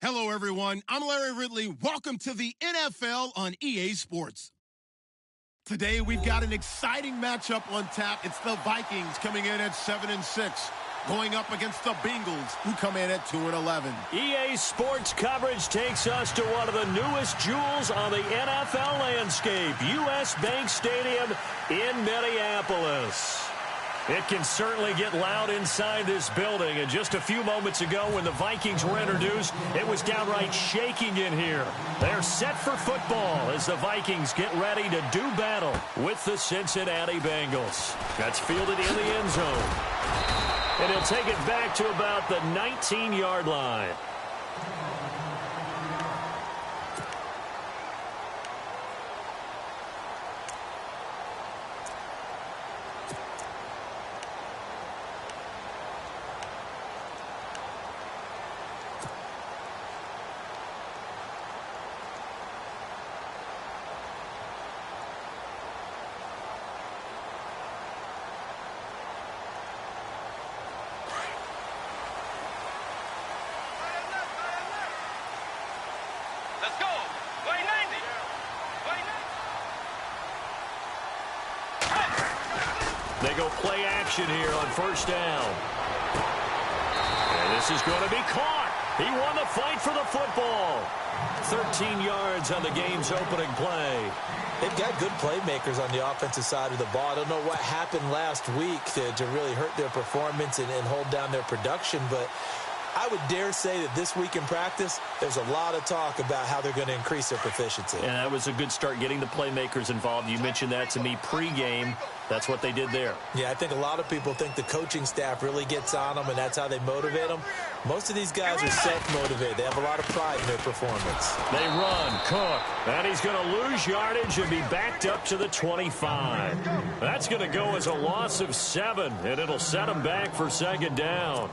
Hello, everyone. I'm Larry Ridley. Welcome to the NFL on EA Sports. Today, we've got an exciting matchup on tap. It's the Vikings coming in at 7-6, going up against the Bengals, who come in at 2-11. EA Sports coverage takes us to one of the newest jewels on the NFL landscape, US Bank Stadium in Minneapolis. It can certainly get loud inside this building. And just a few moments ago when the Vikings were introduced, it was downright shaking in here. They're set for football as the Vikings get ready to do battle with the Cincinnati Bengals. That's fielded in the end zone. And he'll take it back to about the 19-yard line. Let's go. Way 90. They go play action here on first down. And this is going to be caught. He won the fight for the football. 13 yards on the game's opening play. They've got good playmakers on the offensive side of the ball. I don't know what happened last week to really hurt their performance and hold down their production, but I would dare say that this week in practice, there's a lot of talk about how they're going to increase their proficiency. And that was a good start getting the playmakers involved. You mentioned that to me pregame. That's what they did there. Yeah, I think a lot of people think the coaching staff really gets on them, and that's how they motivate them. Most of these guys are self-motivated. They have a lot of pride in their performance. They run, Cook, and he's going to lose yardage and be backed up to the 25. That's going to go as a loss of 7, and it'll set him back for second down.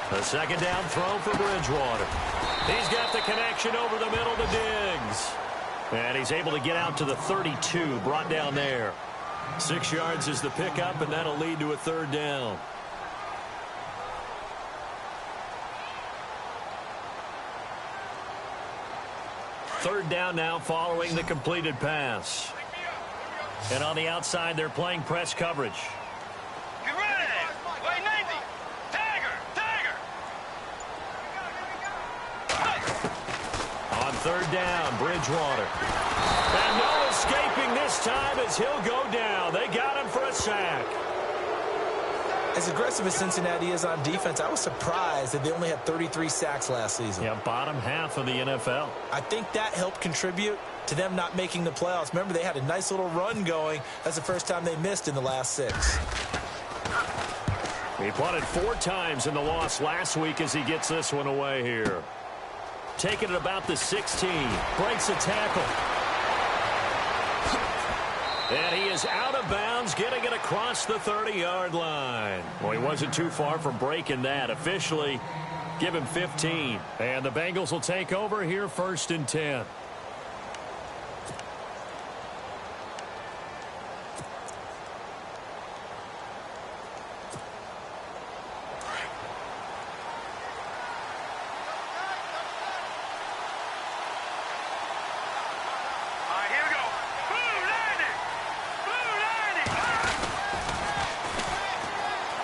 A second down throw for Bridgewater. He's got the connection over the middle to Diggs. And he's able to get out to the 32, brought down there. 6 yards is the pickup, and that'll lead to a third down. Third down now following the completed pass. And on the outside, they're playing press coverage. On third down, Bridgewater. And no escaping this time as he'll go down. They got him for a sack. As aggressive as Cincinnati is on defense, I was surprised that they only had 33 sacks last season. Yeah, bottom half of the NFL. I think that helped contribute to them not making the playoffs. Remember, they had a nice little run going. That's the first time they missed in the last 6. He punted 4 times in the loss last week as he gets this one away here. Taking it about the 16. Breaks a tackle. And he is out of bounds, getting it across the 30-yard line. Well, he wasn't too far from breaking that. Officially, give him 15. And the Bengals will take over here first and 10.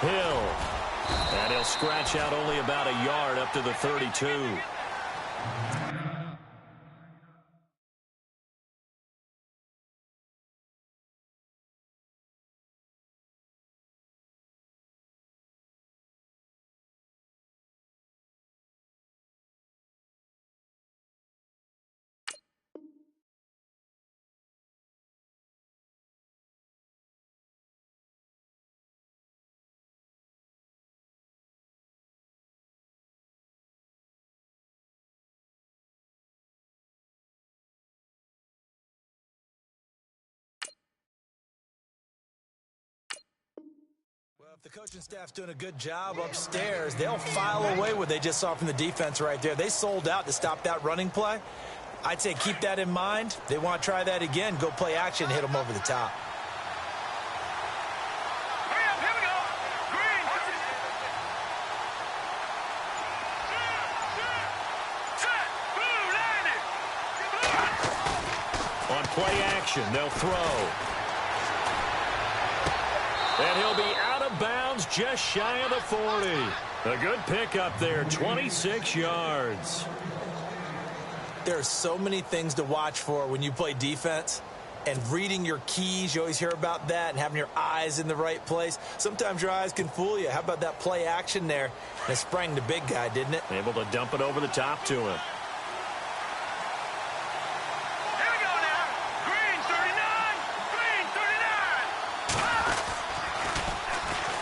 Hill. And he'll scratch out only about a yard up to the 32. If the coaching staff's doing a good job upstairs, they'll file away what they just saw from the defense right there. They sold out to stop that running play. I'd say keep that in mind. They want to try that again. Go play action, hit them over the top. Hurry up, here we go. Green. Set. Blue, landing. On play action, they'll throw. And he'll be out of bounds just shy of the 40. A good pickup there, 26 yards. There are so many things to watch for when you play defense. And reading your keys, you always hear about that, and having your eyes in the right place. Sometimes your eyes can fool you. How about that play action there? And it sprang the big guy, didn't it? Able to dump it over the top to him. Here we go now. Green 39. Green 39.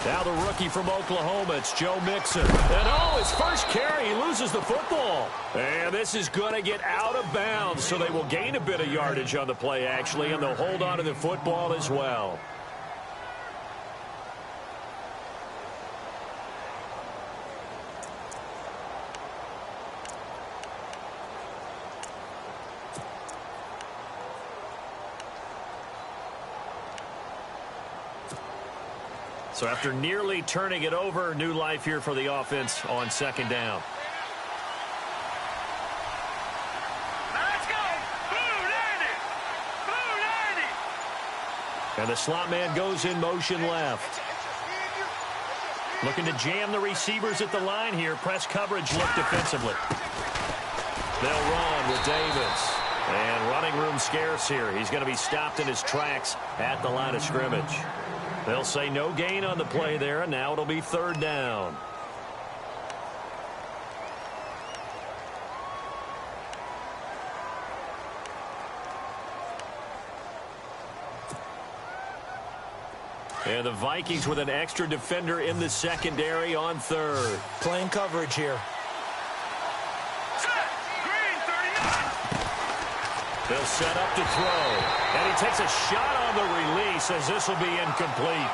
Now the rookie from Oklahoma, it's Joe Mixon. And his first carry, he loses the football. And this is going to get out of bounds, so they will gain a bit of yardage on the play, actually, and they'll hold on to the football as well. So after nearly turning it over, new life here for the offense on second down. Let's go. Blue, landing. Blue, landing. And the slot man goes in motion left. Looking to jam the receivers at the line here. Press coverage look defensively. They'll run with Davis. And running room scarce here. He's going to be stopped in his tracks at the line of scrimmage. They'll say no gain on the play there, and now it'll be third down. And the Vikings with an extra defender in the secondary on third. Playing coverage here. Set. Green 39. They'll set up to throw. And he takes a shot on the release as this will be incomplete.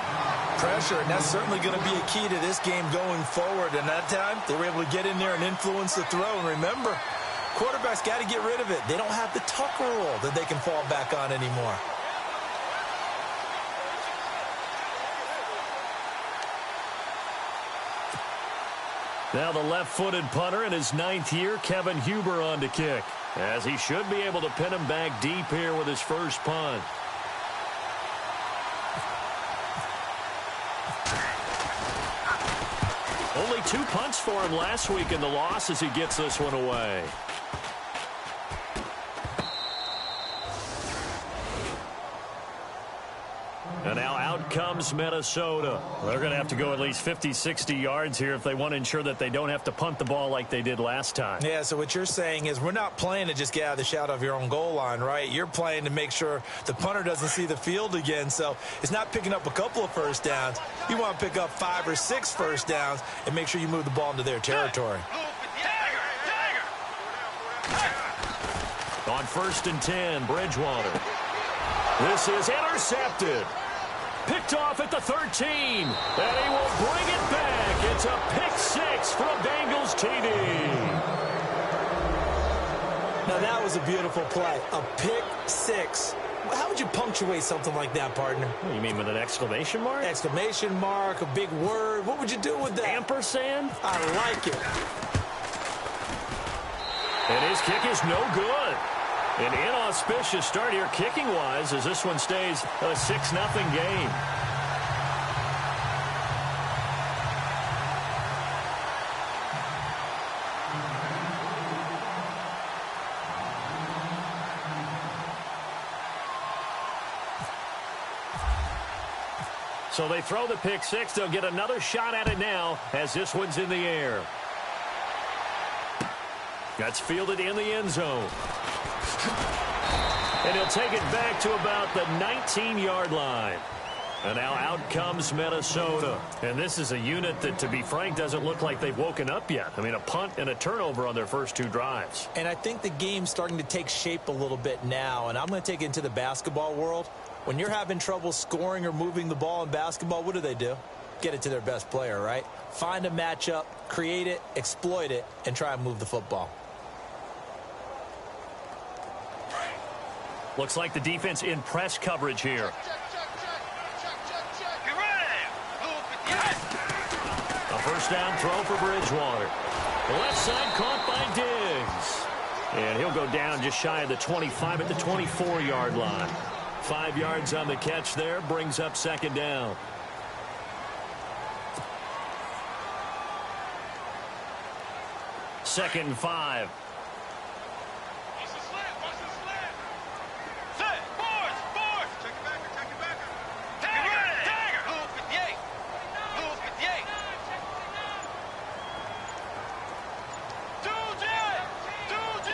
Pressure, and that's certainly going to be a key to this game going forward. And that time, they were able to get in there and influence the throw. And remember, quarterbacks got to get rid of it. They don't have the tuck rule that they can fall back on anymore. Now the left-footed punter in his 9th year, Kevin Huber, on to kick, as he should be able to pin him back deep here with his first punt. Only 2 punts for him last week in the loss as he gets this one away. And now out comes Minnesota. They're going to have to go at least 50, 60 yards here if they want to ensure that they don't have to punt the ball like they did last time. Yeah, so what you're saying is we're not playing to just get out of the shadow of your own goal line, right? You're playing to make sure the punter doesn't see the field again. So it's not picking up a couple of first downs. You want to pick up 5 or 6 first downs and make sure you move the ball into their territory. On 1st and 10, Bridgewater. This is intercepted. Picked off at the 13, and he will bring it back. It's a pick 6 for a Bengals TD. Now that was a beautiful play, a pick 6. How would you punctuate something like that, partner? You mean with an exclamation mark? Exclamation mark, a big word. What would you do with that? Ampersand? I like it. And his kick is no good. An inauspicious start here kicking-wise as this one stays a 6-0 game. So they throw the pick 6. They'll get another shot at it now as this one's in the air. That's fielded in the end zone. And he'll take it back to about the 19-yard line. And now out comes Minnesota. And this is a unit that, to be frank, doesn't look like they've woken up yet. I mean, a punt and a turnover on their first 2 drives. And I think the game's starting to take shape a little bit now. And I'm going to take it into the basketball world. When you're having trouble scoring or moving the ball in basketball, what do? get it to their best player, right? Find a matchup, create it, exploit it, and try and move the football. Looks like the defense in press coverage here. A first down throw for Bridgewater. The left side caught by Diggs. And he'll go down just shy of the 25 at the 24-yard line. 5 yards on the catch there, brings up second down. Second and 5.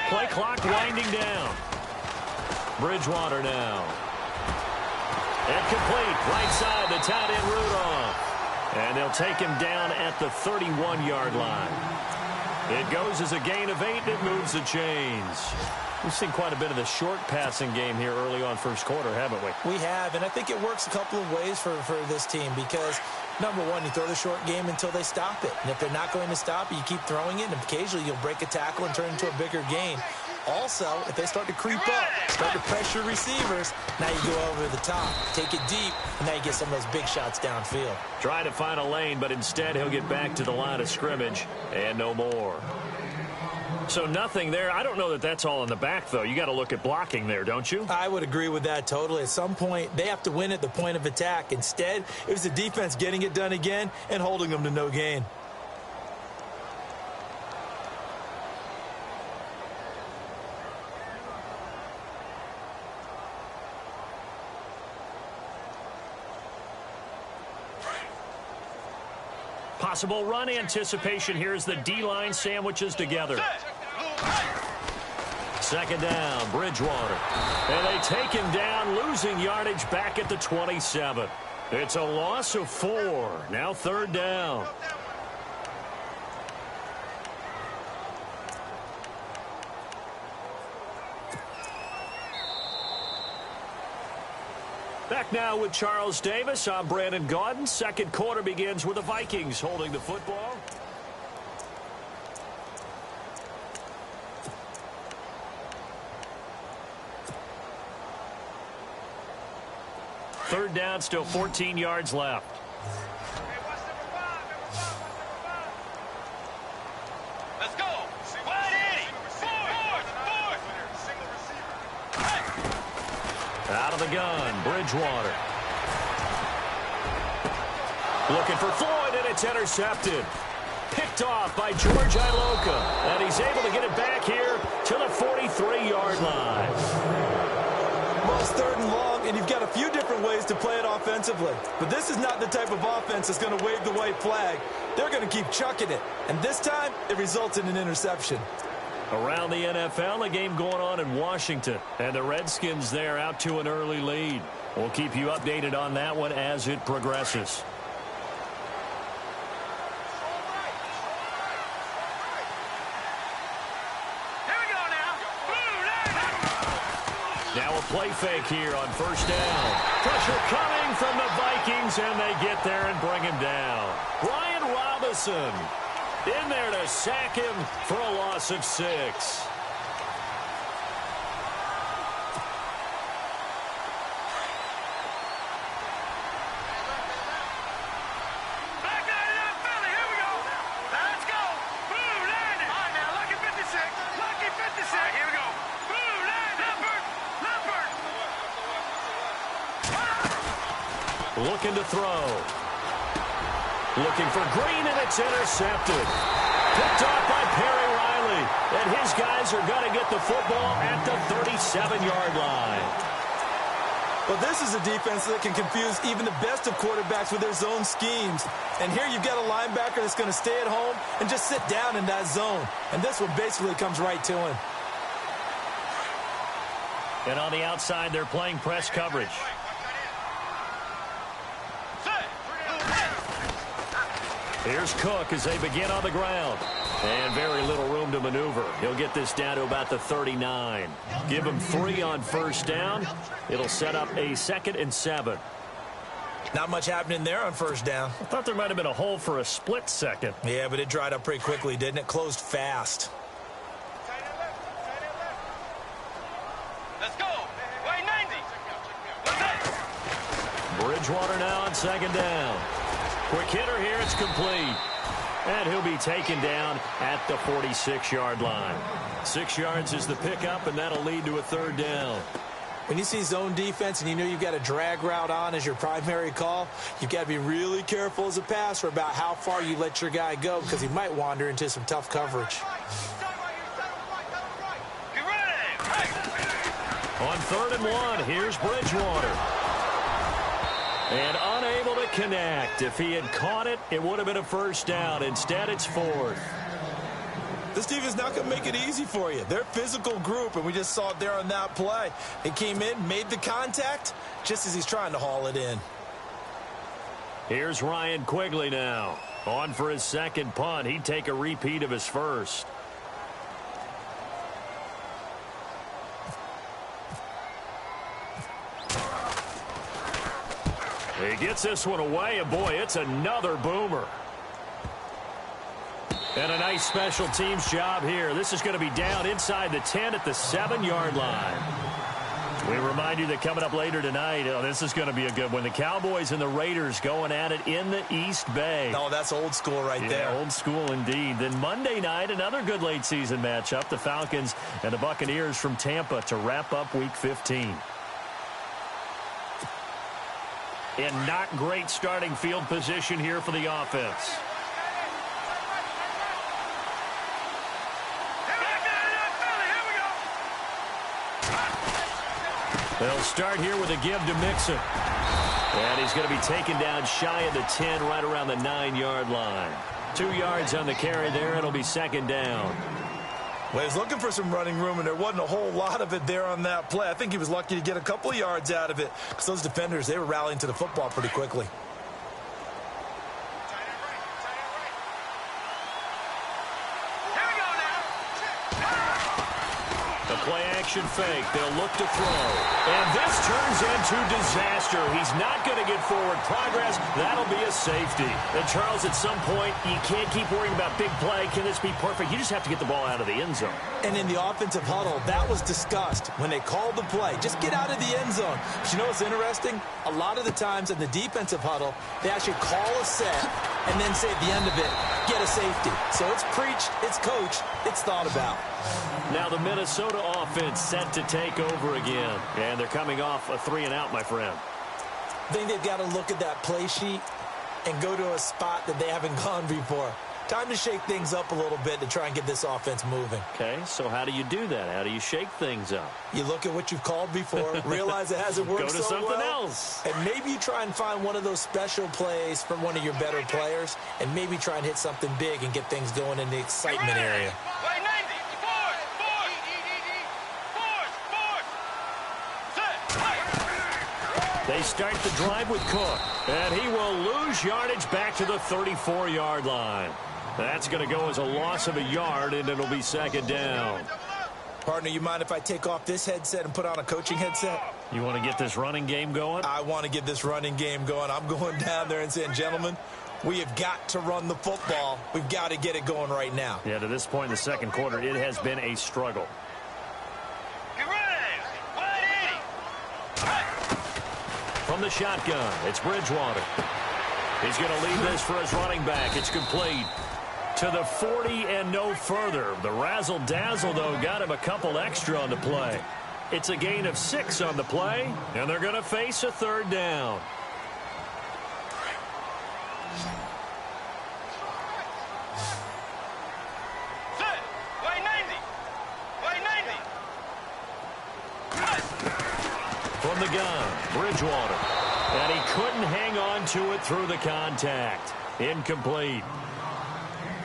Play clock winding down. Bridgewater now. And complete. Right side, the tight end Rudolph. And they'll take him down at the 31-yard line. It goes as a gain of 8, and it moves the chains. We've seen quite a bit of the short passing game here early on first quarter, haven't we? We have, and I think it works a couple of ways for this team because, number one, you throw the short game until they stop it. And if they're not going to stop it, you keep throwing it, and occasionally you'll break a tackle and turn it into a bigger gain. Also, if they start to creep up, start to pressure receivers, now you go over the top, take it deep, and now you get some of those big shots downfield. Try to find a lane, but instead he'll get back to the line of scrimmage and no more. So nothing there. I don't know that that's all in the back, though. You got to look at blocking there, don't you? I would agree with that totally. At some point, they have to win at the point of attack. Instead, it was the defense getting it done again and holding them to no gain. Possible run anticipation here as the D-line sandwiches together. Second down, Bridgewater. And they take him down, losing yardage back at the 27. It's a loss of 4. Now third down. Back now with Charles Davis. I'm Brandon Gaudin. Second quarter begins with the Vikings holding the football. Third down, still 14 yards left. Let's go. Out of the gun, Bridgewater. Looking for Floyd, and it's intercepted. Picked off by George Iloka, and he's able to get it back here to the 43-yard line. Well, it's third and long, and you've got a few different ways to play it offensively. But this is not the type of offense that's going to wave the white flag. They're going to keep chucking it. And this time, it results in an interception. Around the NFL, a game going on in Washington. And the Redskins there out to an early lead. We'll keep you updated on that one as it progresses. Now a play fake here on first down. Pressure coming from the Vikings, and they get there and bring him down. Brian Robinson in there to sack him for a loss of 6. Looking to throw. Looking for Green, and it's intercepted. Picked off by Perry Riley. And his guys are going to get the football at the 37-yard line. Well, this is a defense that can confuse even the best of quarterbacks with their zone schemes. And here you've got a linebacker that's going to stay at home and just sit down in that zone. And this one basically comes right to him. And on the outside, they're playing press coverage. Here's Cook as they begin on the ground. And very little room to maneuver. He'll get this down to about the 39. Give him 3 on first down. It'll set up a 2nd and 7. Not much happening there on first down. I thought there might have been a hole for a split second. Yeah, but it dried up pretty quickly, didn't it? Closed fast. Let's go. Way 90. Bridgewater now on second down. Quick hitter here. It's complete. And he'll be taken down at the 46-yard line. 6 yards is the pickup, and that'll lead to a third down. When you see zone defense and you know you've got a drag route on as your primary call, you've got to be really careful as a passer about how far you let your guy go because he might wander into some tough coverage. Get ready. On 3rd and 1, here's Bridgewater. And unable to connect. If he had caught it, it would have been a first down. Instead, it's 4th. This defense not going to make it easy for you. They're a physical group, and we just saw it there on that play. He came in, made the contact, just as he's trying to haul it in. Here's Ryan Quigley now. On for his second punt. He'd take a repeat of his first. He gets this one away, and boy, it's another boomer. And a nice special teams job here. This is going to be down inside the 10 at the 7-yard line. We remind you that coming up later tonight, this is going to be a good one. The Cowboys and the Raiders going at it in the East Bay. Oh, that's old school right there. Old school indeed. Then Monday night, another good late season matchup. The Falcons and the Buccaneers from Tampa to wrap up Week 15. And not great starting field position here for the offense. They'll start here with a give to Mixon. And he's going to be taken down shy of the 10, right around the 9-yard line. 2 yards on the carry there. It'll be second down. Well, he's looking for some running room, and there wasn't a whole lot of it there on that play. I think he was lucky to get a couple of yards out of it because those defenders, they were rallying to the football pretty quickly. Play-action fake. They'll look to throw. And this turns into disaster. He's not going to get forward progress. That'll be a safety. And, Charles, at some point, you can't keep worrying about big play. Can this be perfect? You just have to get the ball out of the end zone. And in the offensive huddle, that was discussed when they called the play. Just get out of the end zone. But you know what's interesting? A lot of the times in the defensive huddle, they actually call a set and then say at the end of it, get a safety. So it's preached, it's coached, it's thought about. Now the Minnesota offense set to take over again. And they're coming off a 3-and-out, my friend. I think they've got to look at that play sheet and go to a spot that they haven't gone before. Time to shake things up a little bit to try and get this offense moving. Okay, so how do you do that? How do you shake things up? You look at what you've called before, realize it hasn't worked so well. Go to something else. And maybe you try and find one of those special plays from one of your better players, and maybe try and hit something big and get things going in the excitement area. They start the drive with Cook, and he will lose yardage back to the 34-yard line. That's going to go as a loss of a yard, and it'll be second down. Partner, you mind if I take off this headset and put on a coaching headset? You want to get this running game going? I want to get this running game going. I'm going down there and saying, gentlemen, we have got to run the football. We've got to get it going right now. Yeah, to this point in the second quarter, it has been a struggle. From the shotgun, it's Bridgewater. He's going to lead this for his running back. It's complete to the 40 and no further. The razzle-dazzle, though, got him a couple extra on the play. It's a gain of 6 on the play, and they're going to face a third down. From the gun, Bridgewater. And he couldn't hang on to it through the contact. Incomplete.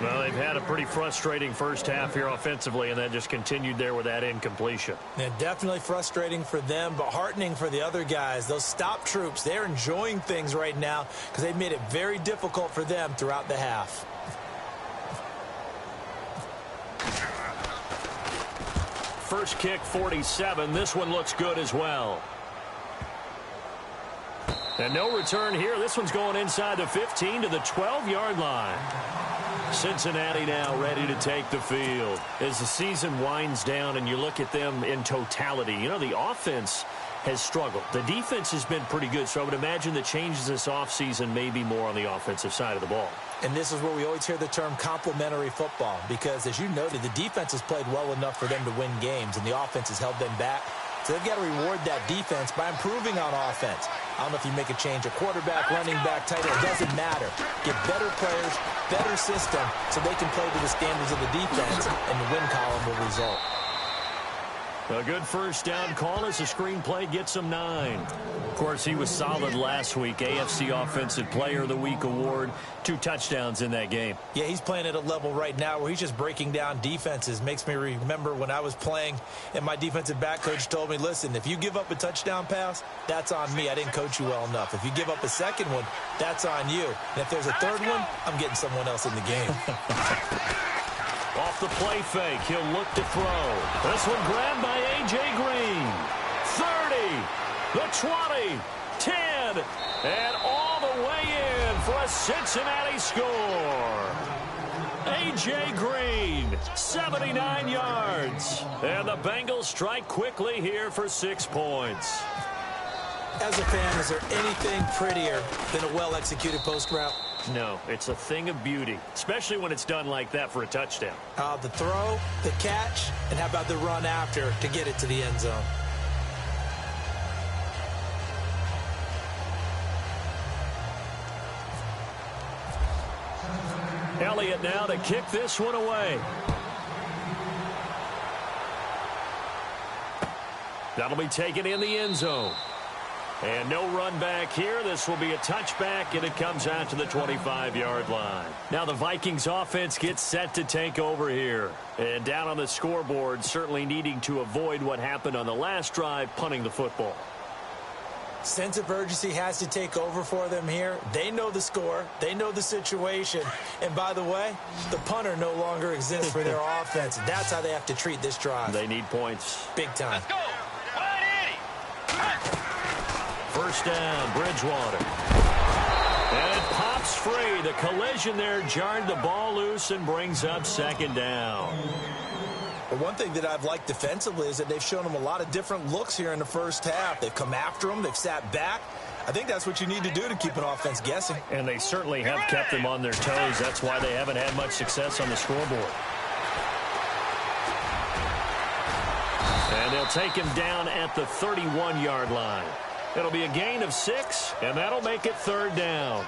Well, they've had a pretty frustrating first half here offensively, and that just continued there with that incompletion. Yeah, definitely frustrating for them, but heartening for the other guys. Those stop troops, they're enjoying things right now because they've made it very difficult for them throughout the half. First kick, 47. This one looks good as well. And no return here. This one's going inside the 15 to the 12-yard line. Cincinnati now ready to take the field. As the season winds down and you look at them in totality, you know, the offense has struggled. The defense has been pretty good, so I would imagine the changes this offseason may be more on the offensive side of the ball. And this is where we always hear the term complementary football because, as you noted, the defense has played well enough for them to win games, and the offense has held them back. So they've got to reward that defense by improving on offense. I don't know if you make a change, a quarterback, running back, tight end, it doesn't matter. Get better players, better system, so they can play to the standards of the defense, and the win column will result. A good first down call as the screenplay gets him 9. Of course, he was solid last week. AFC Offensive Player of the Week award. 2 touchdowns in that game. Yeah, he's playing at a level right now where he's just breaking down defenses. Makes me remember when I was playing and my defensive back coach told me, listen, if you give up a touchdown pass, that's on me. I didn't coach you well enough. If you give up a second one, that's on you. And if there's a third one, I'm getting someone else in the game. Off the play fake, he'll look to throw. This one grabbed by A.J. Green. 30, the 20, 10, and all the way in for a Cincinnati score. A.J. Green, 79 yards. And the Bengals strike quickly here for 6 points. As a fan, is there anything prettier than a well-executed post route? No, it's a thing of beauty, especially when it's done like that for a touchdown. The throw, the catch, and how about the run after to get it to the end zone? Elliott now to kick this one away. That'll be taken in the end zone. And no run back here. This will be a touchback, and it comes out to the 25-yard line. Now the Vikings offense gets set to take over here. And down on the scoreboard, certainly needing to avoid what happened on the last drive, punting the football. Sense of urgency has to take over for them here. They know the score. They know the situation. And by the way, the punter no longer exists for their offense. That's how they have to treat this drive. They need points. Big time. Let's go. 180. First down, Bridgewater. And it pops free. The collision there jarred the ball loose and brings up second down. But one thing that I've liked defensively is that they've shown them a lot of different looks here in the first half. They've come after them. They've sat back. I think that's what you need to do to keep an offense guessing. And they certainly have kept them on their toes. That's why they haven't had much success on the scoreboard. And they'll take him down at the 31-yard line. It'll be a gain of 6, and that'll make it third down.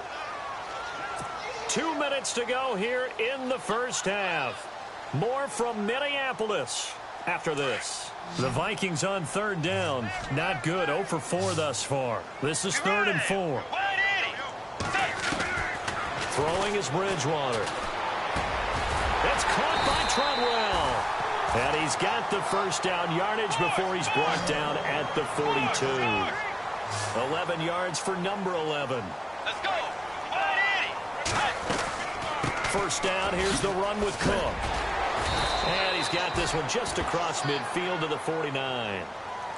2 minutes to go here in the first half. More from Minneapolis after this. The Vikings on third down. Not good. 0 for 4 thus far. This is 3rd and 4. Throwing is Bridgewater. It's caught by Treadwell. And he's got the first down yardage before he's brought down at the 42. 11 yards for number 11. Let's go. 180. First down, here's the run with Cook. And he's got this one just across midfield to the 49.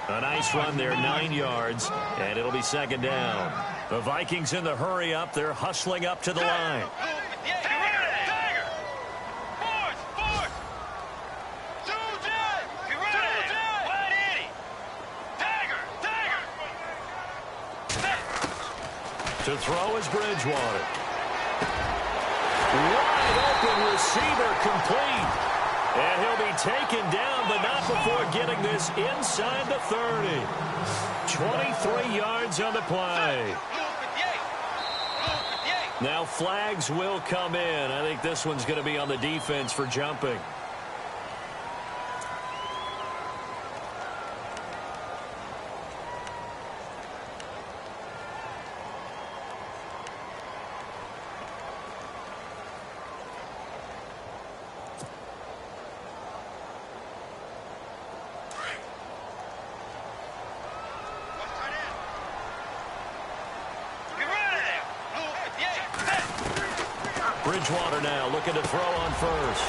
A nice run there, 9 yards, and it'll be second down. The Vikings in the hurry up. They're hustling up to the line. Tiger. Force. 2 J. 180. Tiger. To throw is Bridgewater. Wide open receiver complete. And he'll be taken down, but not before getting this inside the 30. 23 yards on the play. Now flags will come in. I think this one's going to be on the defense for jumping. Bridgewater now looking to throw on first.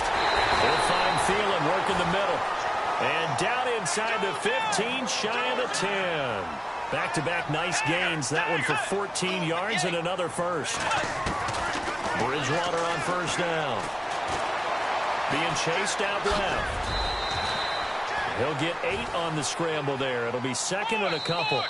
He'll find Thielen working the middle. And down inside the 15, shy of the 10. Back-to-back nice gains. That one for 14 yards and another first. Bridgewater on first down. Being chased out left. He'll get 8 on the scramble there. It'll be second and a couple.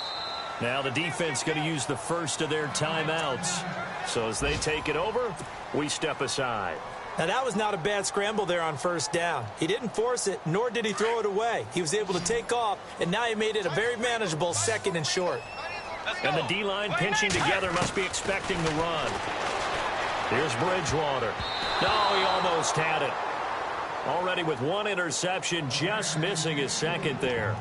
Now the defense going to use the first of their timeouts. So as they take it over, we step aside. Now that was not a bad scramble there on first down. He didn't force it, nor did he throw it away. He was able to take off, and now he made it a very manageable second and short. And the D-line pinching together must be expecting the run. Here's Bridgewater. No, he almost had it. Already with one interception, just missing his second there.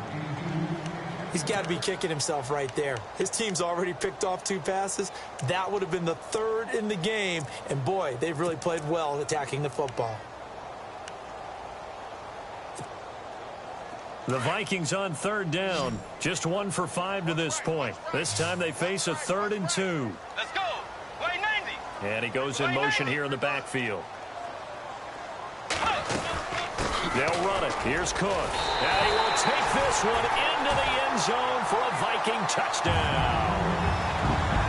He's got to be kicking himself right there. His team's already picked off 2 passes. That would have been the 3rd in the game. And, boy, they've really played well attacking the football. The Vikings on 3rd down. Just 1 for 5 to this point. This time they face a 3rd and 2. Let's go. Play 90. And he goes in motion here in the backfield. They'll run it. Here's Cook. And he will take this one into the end zone for a Viking touchdown.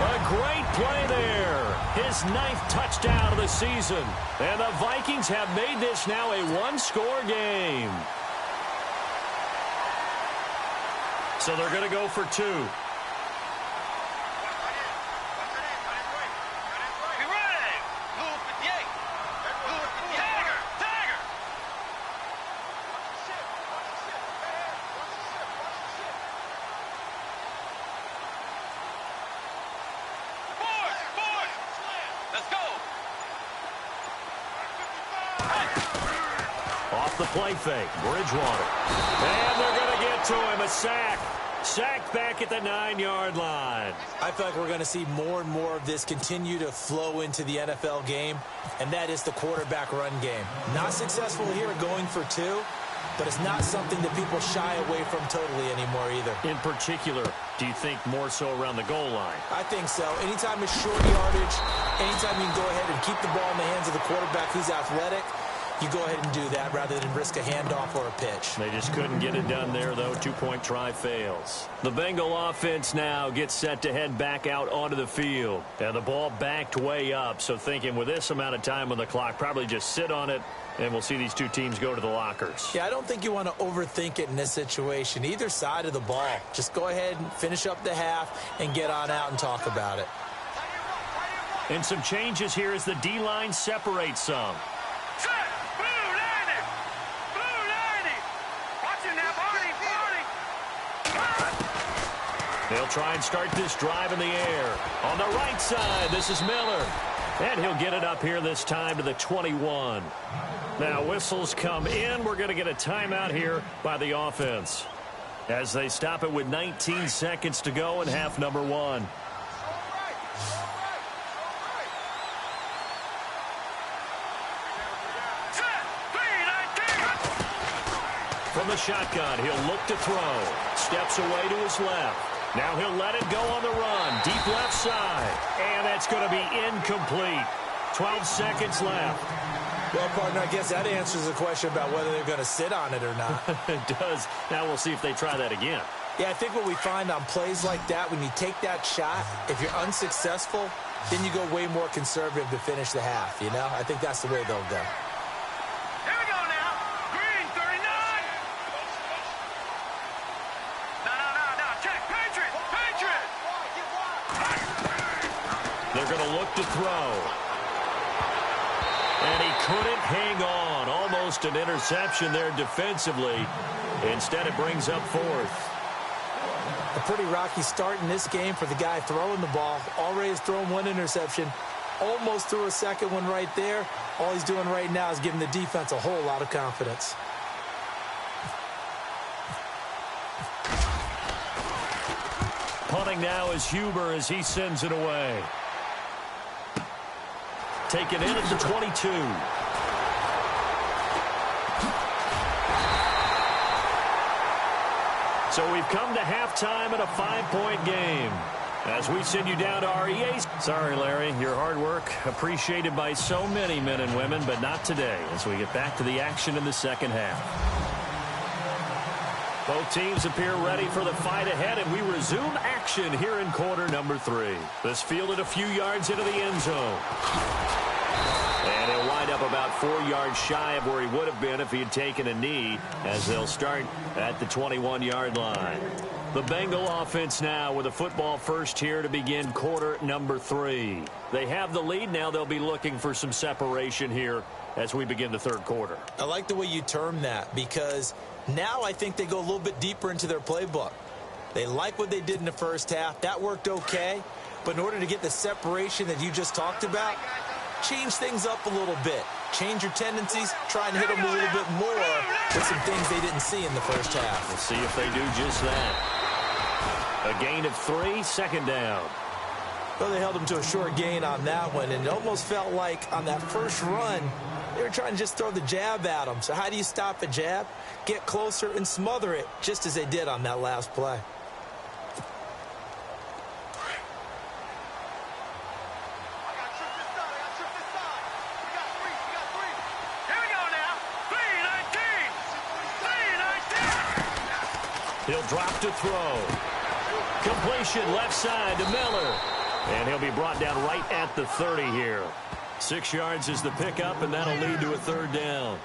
A great play there. His 9th touchdown of the season. And the Vikings have made this now a 1-score game. So they're going to go for 2. Off the play fake, Bridgewater. And they're going to get to him, a sack. Sacked back at the 9-yard line. I feel like we're going to see more and more of this continue to flow into the NFL game, and that is the quarterback run game. Not successful here going for 2, but it's not something that people shy away from totally anymore either. In particular, do you think more so around the goal line? I think so. Anytime it's short yardage, anytime you can go ahead and keep the ball in the hands of the quarterback who's athletic, you go ahead and do that rather than risk a handoff or a pitch. They just couldn't get it done there, though. 2-point try fails. The Bengal offense now gets set to head back out onto the field. And the ball backed way up, so thinking with this amount of time on the clock, probably just sit on it, and we'll see these 2 teams go to the lockers. Yeah, I don't think you want to overthink it in this situation. Either side of the ball. Just go ahead and finish up the half and get on out and talk about it. And some changes here as the D-line separates some. They'll try and start this drive in the air. On the right side, this is Miller. And he'll get it up here this time to the 21. Now whistles come in. We're going to get a timeout here by the offense as they stop it with 19 seconds to go in half number 1. From the shotgun, he'll look to throw. Steps away to his left. Now he'll let it go on the run. Deep left side. And that's going to be incomplete. 12 seconds left. Well, partner, I guess that answers the question about whether they're going to sit on it or not. It does. Now we'll see if they try that again. Yeah, I think what we find on plays like that, when you take that shot, if you're unsuccessful, then you go way more conservative to finish the half, you know? I think that's the way they'll go. Here we go now. Green, 39. No. Check. Patriot. They're going to look to throw. And he couldn't hang on. Almost an interception there defensively. Instead, it brings up 4th. A pretty rocky start in this game for the guy throwing the ball. Already has thrown 1 interception. Almost threw a second one right there. All he's doing right now is giving the defense a whole lot of confidence. Punting now is Huber as he sends it away. Taken in at the 22. So we've come to halftime in a 5-point game. As we send you down to our EA. Sorry, Larry, your hard work appreciated by so many men and women, but not today as we get back to the action in the second half. Both teams appear ready for the fight ahead, and we resume action here in quarter number 3. This fielded a few yards into the end zone. And he'll wind up about 4 yards shy of where he would have been if he had taken a knee, as they'll start at the 21-yard line. The Bengal offense now with a football first here to begin quarter number 3. They have the lead. Now they'll be looking for some separation here as we begin the third quarter. I like the way you term that, because now I think they go a little bit deeper into their playbook. They like what they did in the first half. That worked okay. But in order to get the separation that you just talked about, change things up a little bit. Change your tendencies. Try and hit them a little bit more with some things they didn't see in the first half. We'll see if they do just that. A gain of 3, second down. Well, they held him to a short gain on that one, and it almost felt like on that first run, they were trying to just throw the jab at him. So how do you stop a jab? Get closer and smother it, just as they did on that last play. He'll drop to throw. Completion left side to Miller. And he'll be brought down right at the 30 here. 6 yards is the pickup, and that'll lead to a third down.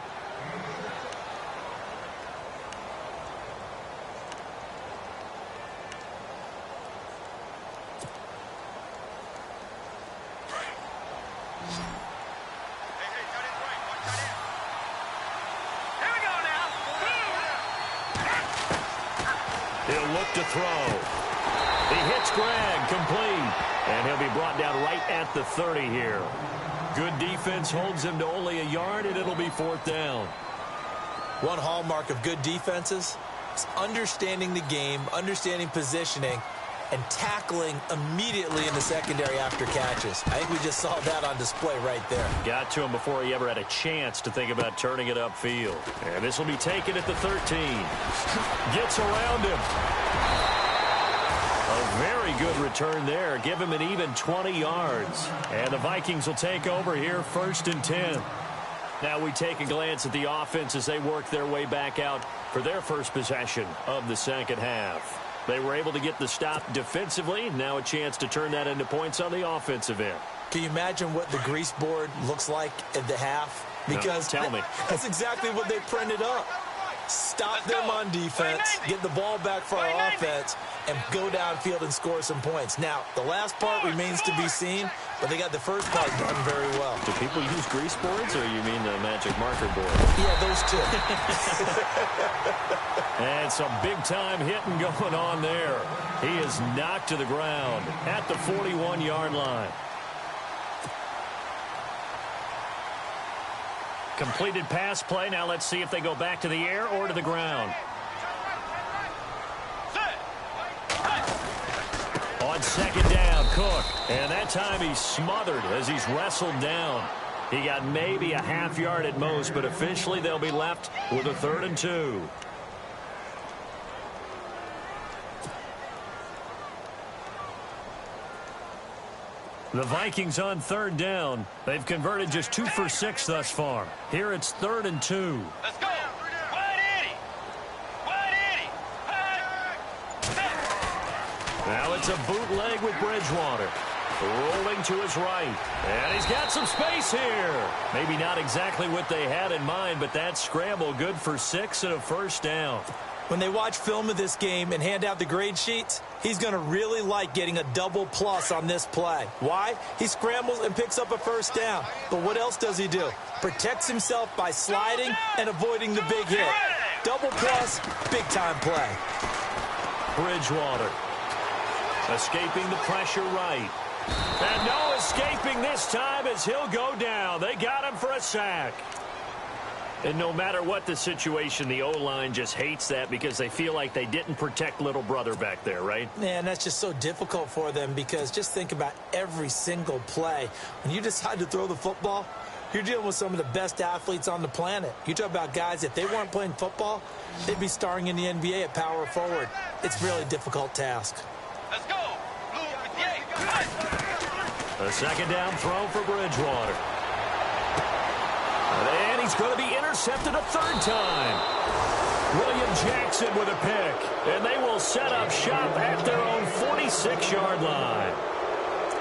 He'll look to throw. He hits Greg, complete. And he'll be brought down right at the 30 here. Good defense holds him to only a yard, and it'll be fourth down. One hallmark of good defenses is understanding the game, understanding positioning, and tackling immediately in the secondary after catches. I think we just saw that on display right there. Got to him before he ever had a chance to think about turning it upfield. And this will be taken at the 13. Gets around him. A very good return there. Give him an even 20 yards. And the Vikings will take over here, 1st and 10. Now we take a glance at the offense as they work their way back out for their first possession of the second half. They were able to get the stop defensively. Now a chance to turn that into points on the offensive end. Can you imagine what the grease board looks like at the half? Because no, tell me. That's exactly what they printed up. Stop them on defense, get the ball back for our offense, and go downfield and score some points. Now, the last part remains to be seen, but they got the first part done very well. Do people use grease boards, or you mean the magic marker board? Yeah, those two. And some big-time hitting going on there. He is knocked to the ground at the 41-yard line. Completed pass play. Now let's see if they go back to the air or to the ground. On second down, Cook. And that time he's smothered as he's wrestled down. He got maybe a half yard at most, but officially they'll be left with a 3rd and 2. The Vikings on 3rd down. They've converted just 2 for 6 thus far. Here it's 3rd and 2. Let's go. Wide Eddie. Wide Eddie. Now it's a bootleg with Bridgewater. Rolling to his right. And he's got some space here. Maybe not exactly what they had in mind, but that scramble good for 6 and a first down. When they watch film of this game and hand out the grade sheets, he's going to really like getting a double plus on this play. Why? He scrambles and picks up a first down. But what else does he do? Protects himself by sliding and avoiding the big hit. Double plus, big-time play. Bridgewater escaping the pressure right. And no escaping this time as he'll go down. They got him for a sack. And no matter what the situation, the O-line just hates that because they feel like they didn't protect little brother back there, right? Man, that's just so difficult for them because just think about every single play. When you decide to throw the football, you're dealing with some of the best athletes on the planet. You talk about guys, if they weren't playing football, they'd be starring in the NBA at power forward. It's a really difficult task. Let's go. A second down throw for Bridgewater. And he's going to be intercepted a 3rd time. William Jackson with a pick, and they will set up shop at their own 46-yard line.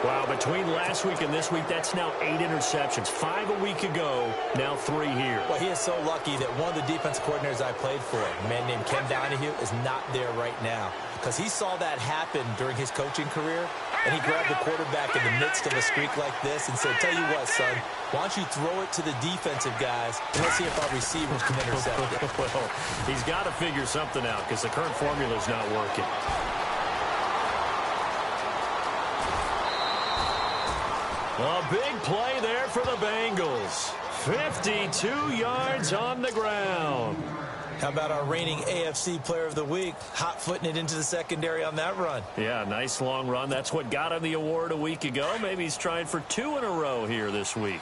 Wow, between last week and this week, that's now 8 interceptions. 5 a week ago, now 3 here. Well, he is so lucky that one of the defensive coordinators I played for, a man named Ken Donahue, is not there right now. Because he saw that happen during his coaching career, and he grabbed the quarterback in the midst of a streak like this and said, tell you what, son, why don't you throw it to the defensive guys, and let's see if our receivers can intercept it. Well, he's got to figure something out because the current formula is not working. A big play there for the Bengals. 52 yards on the ground. How about our reigning AFC Player of the Week, hot-footing it into the secondary on that run? Yeah, nice long run. That's what got him the award a week ago. Maybe he's trying for 2 in a row here this week.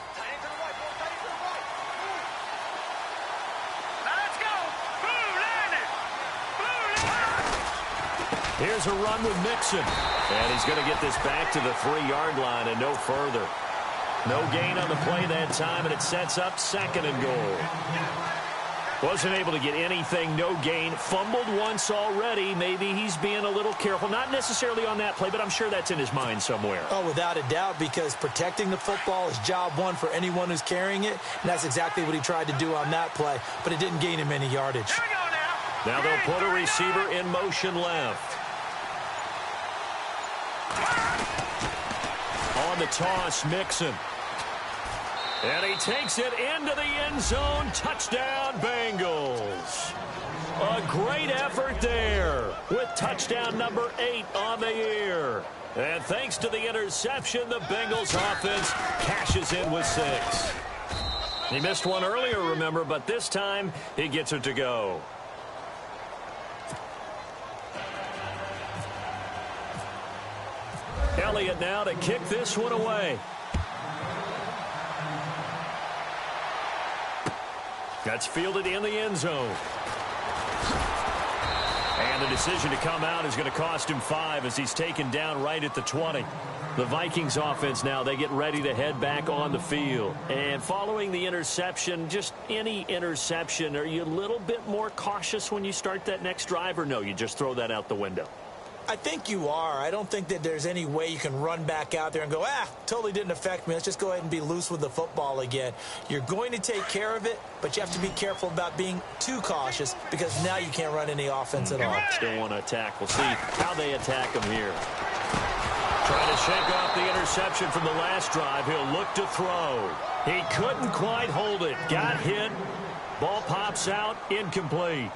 Let's go. Here's a run with Mixon. And he's going to get this back to the 3-yard line and no further. No gain on the play that time, and it sets up 2nd and goal. Wasn't able to get anything, no gain. Fumbled once already. Maybe he's being a little careful. Not necessarily on that play, but I'm sure that's in his mind somewhere. Oh, without a doubt, because protecting the football is job one for anyone who's carrying it, and that's exactly what he tried to do on that play, but it didn't gain him any yardage. Here we go now. Now they'll put a receiver in motion left. On the toss, Mixon. And he takes it into the end zone. Touchdown, Bengals. A great effort there with touchdown number 8 on the year. And thanks to the interception, the Bengals offense cashes in with 6. He missed one earlier, remember, but this time he gets it to go. Elliott now to kick this one away. That's fielded in the end zone. And the decision to come out is going to cost him 5 as he's taken down right at the 20. The Vikings offense now, they get ready to head back on the field. And following the interception, just any interception, are you a little bit more cautious when you start that next drive, or no, you just throw that out the window? I think you are. I don't think that there's any way you can run back out there and go, totally didn't affect me. Let's just go ahead and be loose with the football again. You're going to take care of it, but you have to be careful about being too cautious because now you can't run any offense at all. Still want to attack. We'll see how they attack him here. Trying to shake off the interception from the last drive. He'll look to throw. He couldn't quite hold it. Got hit. Ball pops out. Incomplete.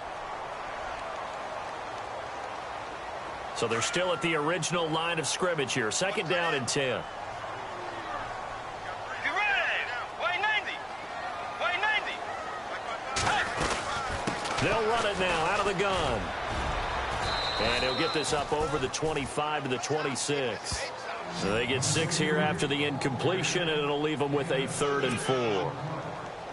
So they're still at the original line of scrimmage here. 2nd down and 10. Get ready. Way 90. Way 90. Hey. They'll run it now out of the gun. And he'll get this up over the 25 to the 26. So they get 6 here after the incompletion, and it'll leave them with a 3rd and 4.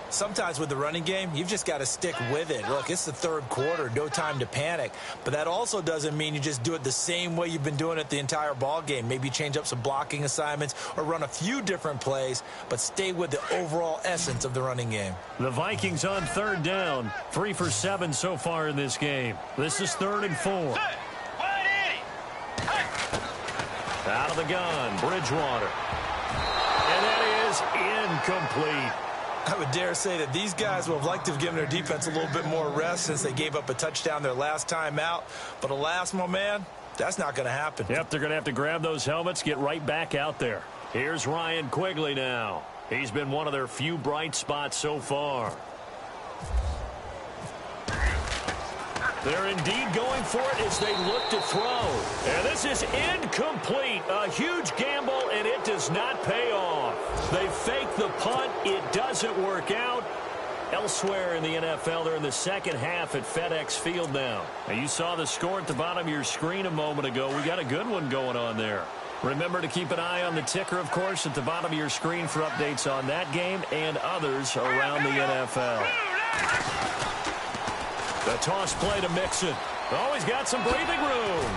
Sometimes with the running game, you've just got to stick with it. Look, it's the 3rd quarter, no time to panic. But that also doesn't mean you just do it the same way you've been doing it the entire ball game. Maybe change up some blocking assignments or run a few different plays, but stay with the overall essence of the running game. The Vikings on 3rd down, 3 for 7 so far in this game. This is 3rd and 4. Out of the gun, Bridgewater. And that is incomplete. I would dare say that these guys would have liked to have given their defense a little bit more rest since they gave up a touchdown their last time out. But alas, my man, that's not going to happen. Yep, they're going to have to grab those helmets, get right back out there. Here's Ryan Quigley now. He's been one of their few bright spots so far. They're indeed going for it as they look to throw. And this is incomplete. A huge gamble, and it does not pay off. They fake the punt. It doesn't work out. Elsewhere in the NFL, they're in the 2nd half at FedEx Field now. And you saw the score at the bottom of your screen a moment ago. We got a good one going on there. Remember to keep an eye on the ticker, of course, at the bottom of your screen for updates on that game and others around the NFL. The toss play to Mixon. Oh, he's got some breathing room.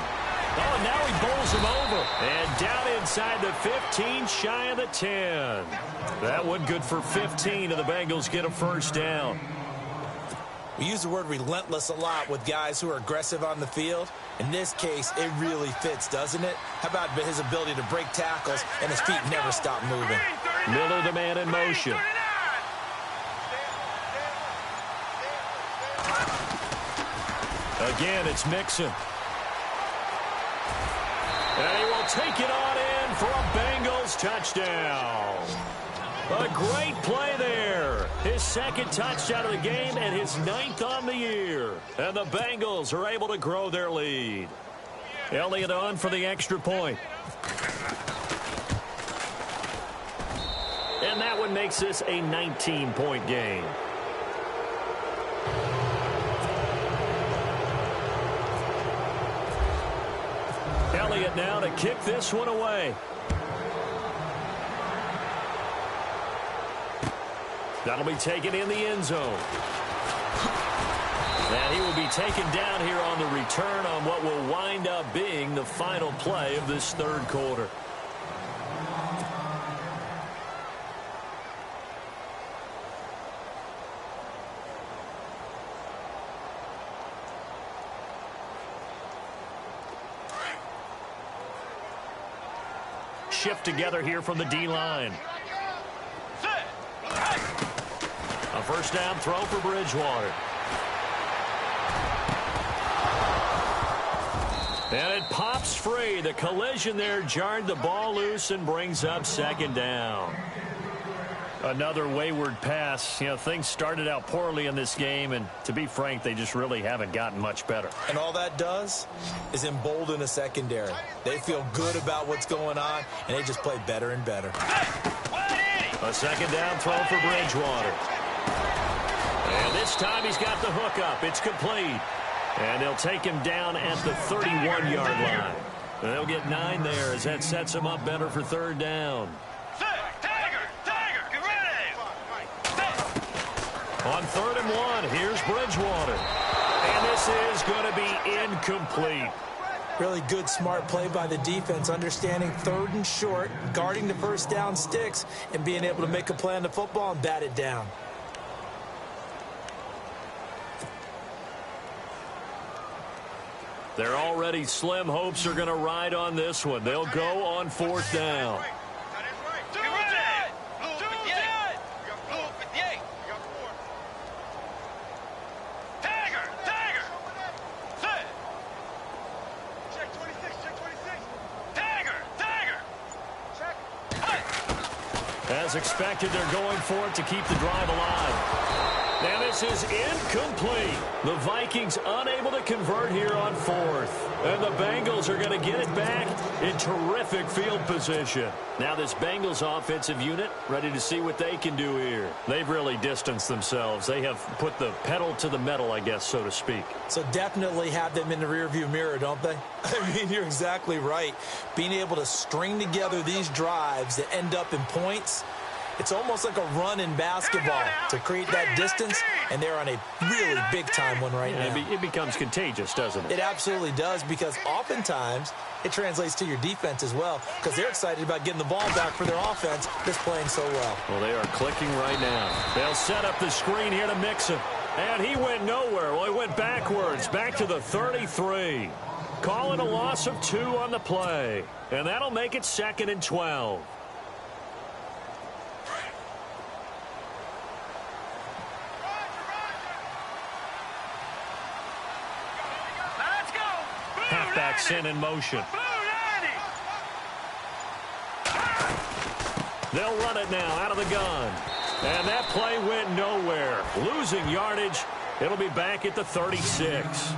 Oh, and now he bowls him over. And down inside the 15, shy of the 10. That one good for 15, and the Bengals get a 1st down. We use the word relentless a lot with guys who are aggressive on the field. In this case, it really fits, doesn't it? How about his ability to break tackles and his feet never stop moving? Miller, the man in motion. Again, it's Mixon. And he will take it on in for a Bengals touchdown. A great play there. His second touchdown of the game and his 9th on the year. And the Bengals are able to grow their lead. Elliott on for the extra point. And that one makes this a 19-point game. Elliott now to kick this one away. That'll be taken in the end zone. And he will be taken down here on the return on what will wind up being the final play of this third quarter. Shift together here from the D-line. A first down throw for Bridgewater. And it pops free. The collision there jarred the ball loose and brings up second down. Another wayward pass. You know, things started out poorly in this game, and to be frank, they just really haven't gotten much better. And all that does is embolden a secondary. They feel good about what's going on, and they just play better and better. A second down throw for Bridgewater. And this time he's got the hook up. It's complete. And they'll take him down at the 31-yard line. And they'll get 9 there as that sets him up better for third down. On 3rd and 1, here's Bridgewater. And this is going to be incomplete. Really good, smart play by the defense, understanding 3rd and short, guarding the first down sticks, and being able to make a play on the football and bat it down. Their already slim hopes are going to ride on this one. They'll go on 4th down. As expected, they're going for it to keep the drive alive. And this is incomplete. The Vikings unable to convert here on 4th. And the Bengals are going to get it back in terrific field position. Now this Bengals offensive unit ready to see what they can do here. They've really distanced themselves. They have put the pedal to the metal, I guess, so to speak. So definitely have them in the rearview mirror, don't they? I mean, you're exactly right. Being able to string together these drives that end up in points, it's almost like a run in basketball to create that distance, and they're on a really big-time one right now. It becomes contagious, doesn't it? It absolutely does, because oftentimes it translates to your defense as well, because they're excited about getting the ball back for their offense that's playing so well. Well, they are clicking right now. They'll set up the screen here to Mixon. And he went nowhere. Well, he went backwards, back to the 33. Call it a loss of 2 on the play. And that'll make it 2nd and 12. Halfback sent in motion. They'll run it now out of the gun. And that play went nowhere. Losing yardage. It'll be back at the 36.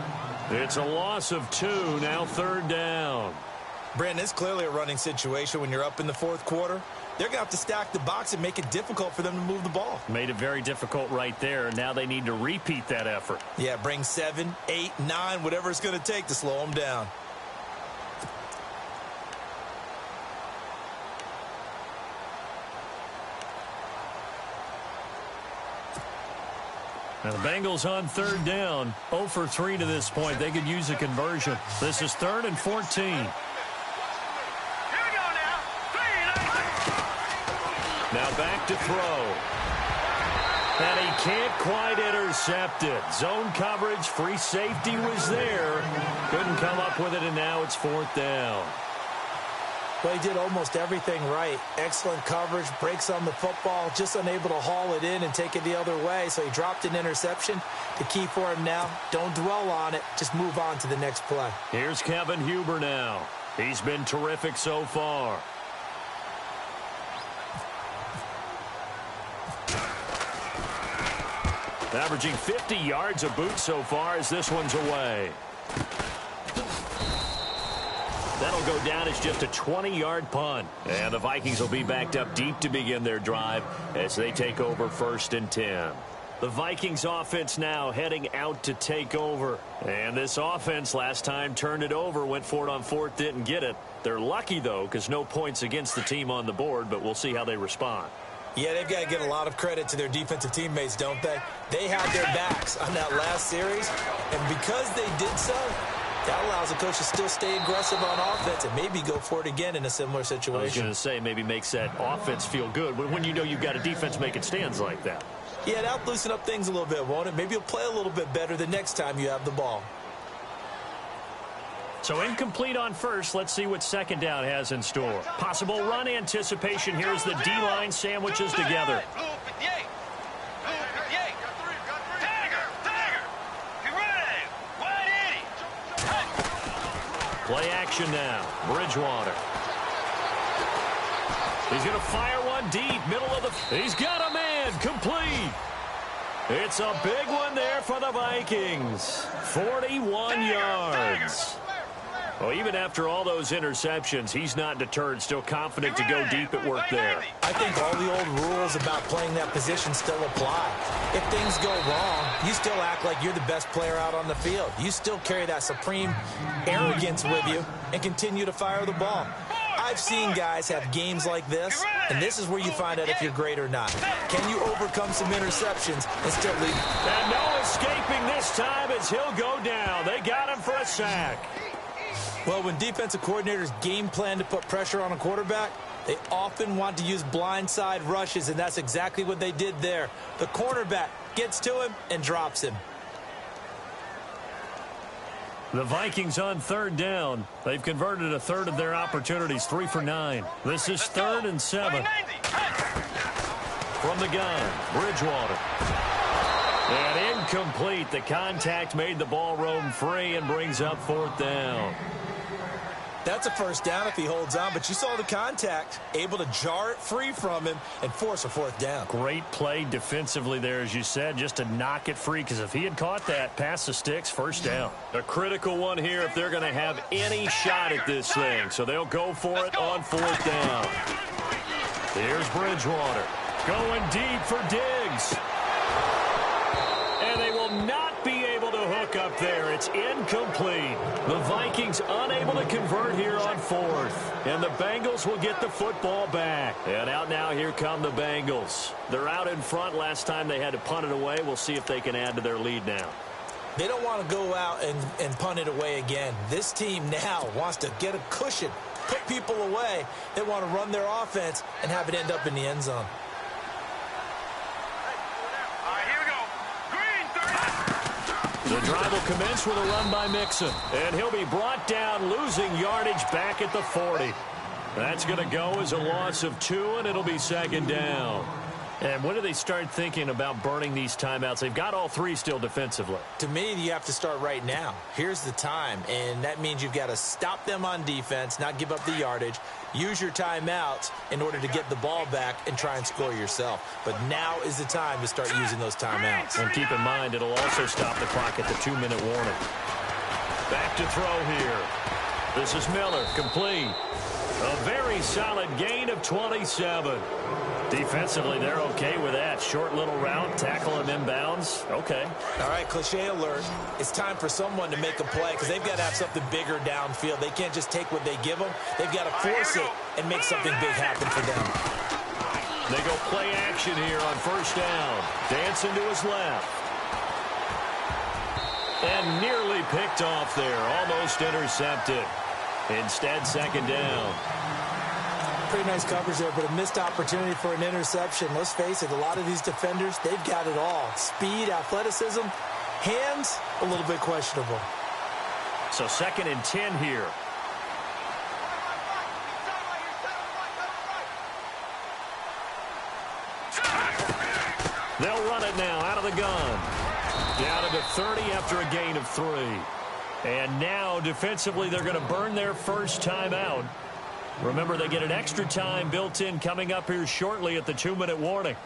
It's a loss of 2, now 3rd down. Brandon, it's clearly a running situation when you're up in the 4th quarter. They're going to have to stack the box and make it difficult for them to move the ball. Made it very difficult right there. Now they need to repeat that effort. Yeah, bring 7, 8, 9, whatever it's going to take to slow them down. Now the Bengals on 3rd down. 0 for 3 to this point. They could use a conversion. This is 3rd and 14. Now back to throw. And he can't quite intercept it. Zone coverage, free safety was there. Couldn't come up with it, and now it's 4th down. Well, he did almost everything right. Excellent coverage, breaks on the football, just unable to haul it in and take it the other way. So he dropped an interception. The key for him now, don't dwell on it. Just move on to the next play. Here's Kevin Huber now. He's been terrific so far. Averaging 50 yards a boot so far as this one's away. That'll go down as just a 20-yard punt. And the Vikings will be backed up deep to begin their drive as they take over 1st and 10. The Vikings offense now heading out to take over. And this offense last time turned it over, went for it on 4th, didn't get it. They're lucky, though, because no points against the team on the board, but we'll see how they respond. Yeah, they've got to give a lot of credit to their defensive teammates, don't they? They had their backs on that last series, and because they did so, that allows the coach to still stay aggressive on offense and maybe go for it again in a similar situation. I was going to say, maybe makes that offense feel good, but when you know you've got a defense making stands like that. Yeah, that'll loosen up things a little bit, won't it? Maybe you'll play a little bit better the next time you have the ball. So incomplete on 1st. Let's see what 2nd down has in store. Possible run anticipation here as the D-line sandwiches together. Play action now. Bridgewater. He's going to fire one deep. Middle of the... He's got a man. Complete. It's a big one there for the Vikings. 41 yards. Well, even after all those interceptions, he's not deterred, still confident to go deep at work there. I think all the old rules about playing that position still apply. If things go wrong, you still act like you're the best player out on the field. You still carry that supreme arrogance with you and continue to fire the ball. I've seen guys have games like this, and this is where you find out if you're great or not. Can you overcome some interceptions and still lead? And no escaping this time as he'll go down. They got him for a sack. Well, when defensive coordinators game plan to put pressure on a quarterback, they often want to use blindside rushes, and that's exactly what they did there. The cornerback gets to him and drops him. The Vikings on 3rd down. They've converted a third of their opportunities, 3 for 9. This is 3rd and 7. From the gun, Bridgewater. And incomplete. The contact made the ball roam free and brings up 4th down. That's a 1st down if he holds on, but you saw the contact, able to jar it free from him and force a 4th down. Great play defensively there, as you said, just to knock it free, because if he had caught that, past the sticks, 1st down. A critical one here if they're going to have any shot at this thing, so they'll go for it on 4th down. Here's Bridgewater going deep for Diggs. And they will not be able to hook up there. It's incomplete. The Vikings unable to convert here on 4th. And the Bengals will get the football back. And out now, here come the Bengals. They're out in front. Last time they had to punt it away. We'll see if they can add to their lead now. They don't want to go out and punt it away again. This team now wants to get a cushion, put people away. They want to run their offense and have it end up in the end zone. The drive will commence with a run by Mixon. And he'll be brought down, losing yardage back at the 40. That's going to go as a loss of 2, and it'll be 2nd down. And when do they start thinking about burning these timeouts? They've got all 3 still defensively. To me, you have to start right now. Here's the time, and that means you've got to stop them on defense, not give up the yardage, use your timeouts in order to get the ball back and try and score yourself. But now is the time to start using those timeouts. And keep in mind, it'll also stop the clock at the 2-minute warning. Back to throw here. This is Miller, complete. A very solid gain of 27. Defensively, they're okay with that. Short little route, tackle him inbounds. Okay. All right, cliche alert. It's time for someone to make a play because they've got to have something bigger downfield. They can't just take what they give them. They've got to force it and make something big happen for them. They go play action here on 1st down. Dancing to his left. And nearly picked off there. Almost intercepted. Instead, 2nd down. Pretty nice coverage there, but a missed opportunity for an interception. Let's face it, a lot of these defenders, they've got it all. Speed, athleticism, hands, a little bit questionable. So 2nd and 10 here. They'll run it now out of the gun. Down into 30 after a gain of 3. And now defensively they're going to burn their first timeout. Remember, they get an extra time built in coming up here shortly at the 2-minute warning.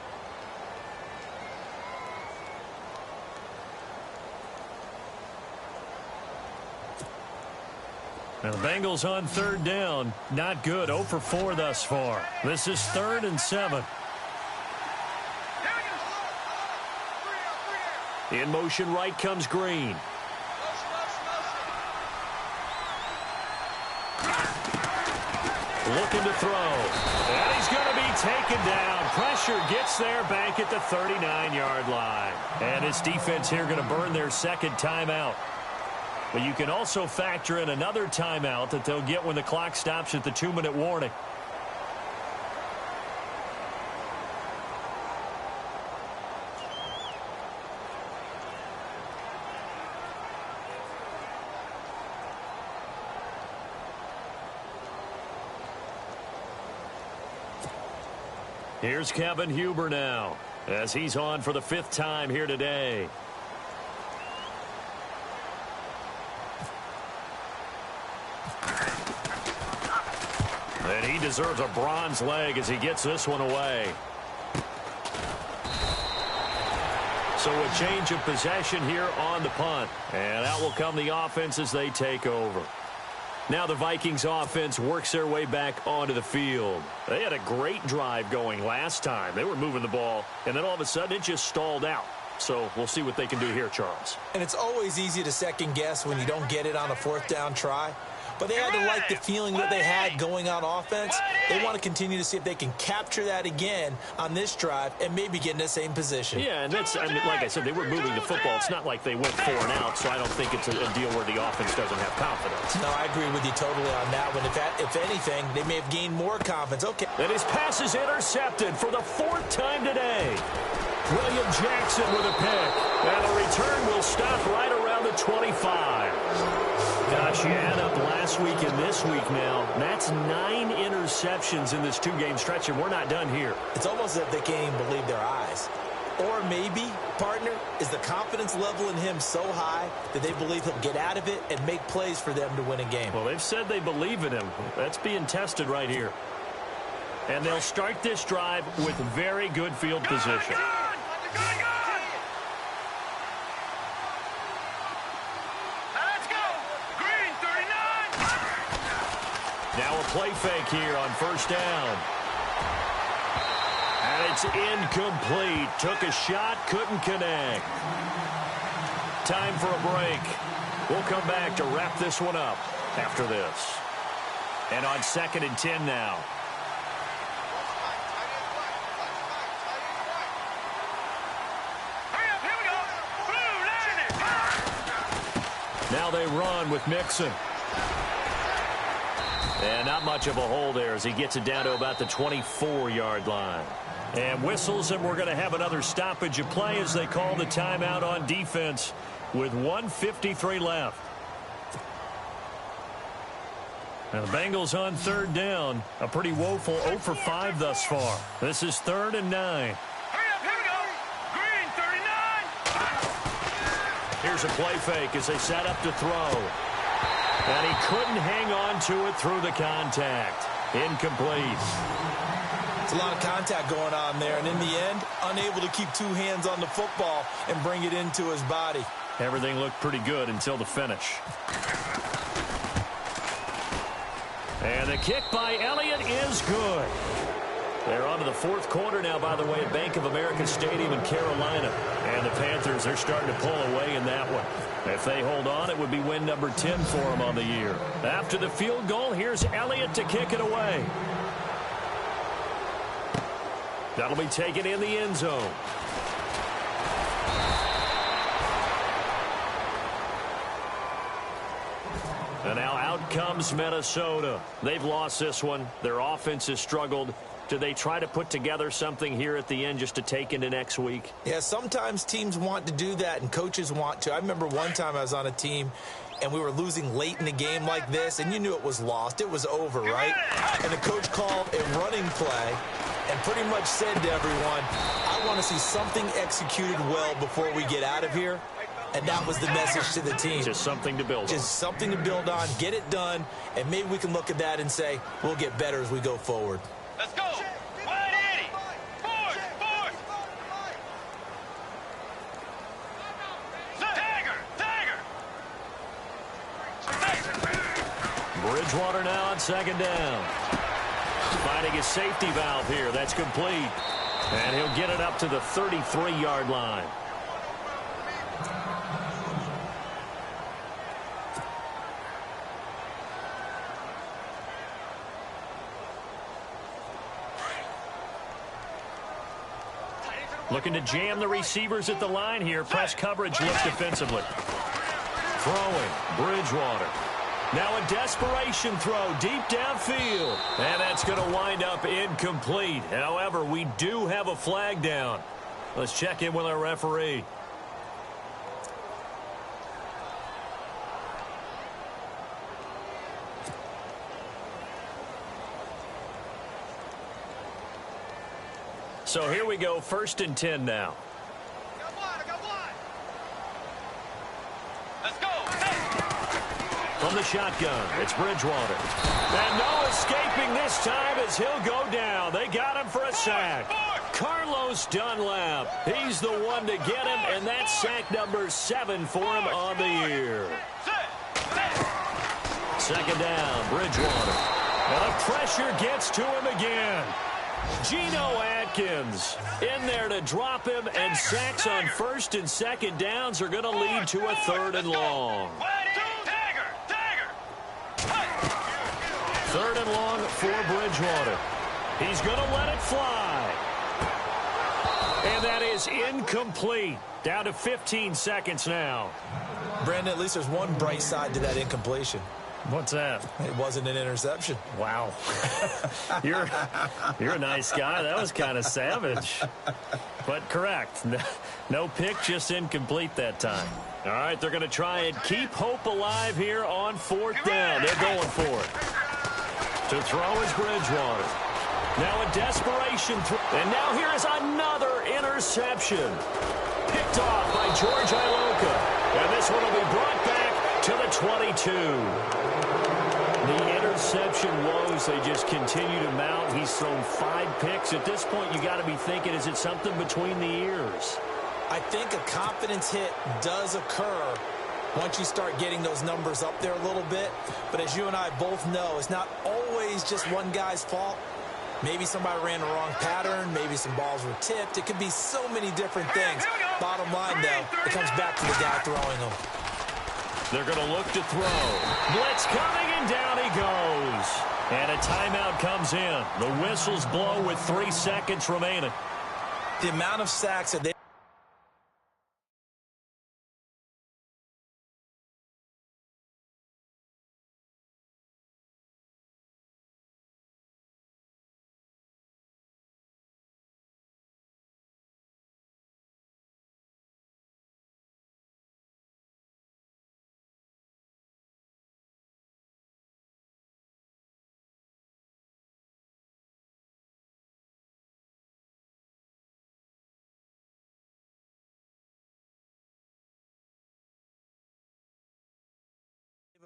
Now the Bengals on 3rd down. Not good. 0 for 4 thus far. This is 3rd and 7. In motion right comes Green. Looking to throw. And he's going to be taken down. Pressure gets there back at the 39-yard line. And his defense here going to burn their 2nd timeout. But you can also factor in another timeout that they'll get when the clock stops at the 2-minute warning. Here's Kevin Huber now, as he's on for the 5th time here today. And he deserves a bronze leg as he gets this one away. So a change of possession here on the punt. And out will come the offense as they take over. Now the Vikings offense works their way back onto the field. They had a great drive going last time. They were moving the ball, and then all of a sudden it just stalled out. So we'll see what they can do here, Charles. And it's always easy to second guess when you don't get it on a 4th down try. But they had to like the feeling that they had going on offense. They want to continue to see if they can capture that again on this drive and maybe get in the same position. Yeah, and that's, I mean, like I said, they were moving the football. It's not like they went 4 and out, so I don't think it's a deal where the offense doesn't have confidence. No, I agree with you totally on that one. If anything, they may have gained more confidence. Okay. And his pass is intercepted for the 4th time today. William Jackson with a pick. And the return will stop right around the 25. Gosh, you add up last week and this week now. That's 9 interceptions in this 2-game stretch, and we're not done here. It's almost as if they can't even believe their eyes. Or maybe, partner, is the confidence level in him so high that they believe he'll get out of it and make plays for them to win a game. Well, they've said they believe in him. That's being tested right here. And they'll start this drive with very good field position. Now a play fake here on 1st down. And it's incomplete. Took a shot, couldn't connect. Time for a break. We'll come back to wrap this one up after this. And on 2nd and 10 now. Now they run with Mixon. And not much of a hole there as he gets it down to about the 24-yard line. And whistles, and we're going to have another stoppage of play as they call the timeout on defense with 1:53 left. Now the Bengals on 3rd down. A pretty woeful 0 for 5 thus far. This is 3rd and 9. Here's a play fake as they set up to throw. And he couldn't hang on to it through the contact. Incomplete. It's a lot of contact going on there, and in the end, unable to keep 2 hands on the football and bring it into his body. Everything looked pretty good until the finish. And the kick by Elliott is good. They're on to the 4th quarter now, by the way, at Bank of America Stadium in Carolina. And the Panthers, they're starting to pull away in that one. If they hold on, it would be win number 10 for them on the year. After the field goal, here's Elliott to kick it away. That'll be taken in the end zone. And now out comes Minnesota. They've lost this one. Their offense has struggled. Do they try to put together something here at the end just to take into next week? Yeah, sometimes teams want to do that and coaches want to. I remember one time I was on a team and we were losing late in the game like this, and you knew it was lost. It was over, right? And the coach called a running play and pretty much said to everyone, I want to see something executed well before we get out of here. And that was the message to the team. Just something to build on. Just something to build on, get it done, and maybe we can look at that and say, we'll get better as we go forward. Let's go. 180. Forward. Dagger. Bridgewater now on second down. Finding his safety valve here. That's complete. And he'll get it up to the 33-yard line. Looking to jam the receivers at the line here. Press coverage look defensively. Throwing. Bridgewater. Now a desperation throw deep downfield. And that's going to wind up incomplete. However, we do have a flag down. Let's check in with our referee. So here we go, 1st and 10 now. I got one. Let's go. From the shotgun, it's Bridgewater. And no escaping this time as he'll go down. They got him for a sack. Carlos Dunlap, he's the one to get him, and that's sack number 7 for him on the year. 2nd down, Bridgewater. And the pressure gets to him again. Geno Atkins in there to drop him, and sacks on 1st and 2nd downs are going to lead to a 3rd and long. 3rd and long for Bridgewater. He's going to let it fly. And that is incomplete. Down to 15 seconds now. Brandon, at least there's one bright side to that incompletion. What's that? It wasn't an interception. Wow. You're a nice guy. That was kind of savage. But correct. No pick, just incomplete that time. All right, they're going to try and keep hope alive here on 4th down. They're going for it. To throw is Bridgewater. Now a desperation throw. And now here is another interception. Picked off by George Iloka. And this one will be brought back to the 22. The interception woes, they just continue to mount. He's thrown 5 picks. At this point, you got to be thinking, is it something between the ears? I think a confidence hit does occur once you start getting those numbers up there a little bit. But as you and I both know, it's not always just one guy's fault. Maybe somebody ran the wrong pattern. Maybe some balls were tipped. It could be so many different things. Bottom line, though, it comes back to the guy throwing them. They're going to look to throw. Blitz coming, and down he goes. And a timeout comes in. The whistles blow with 3 seconds remaining. The amount of sacks that they...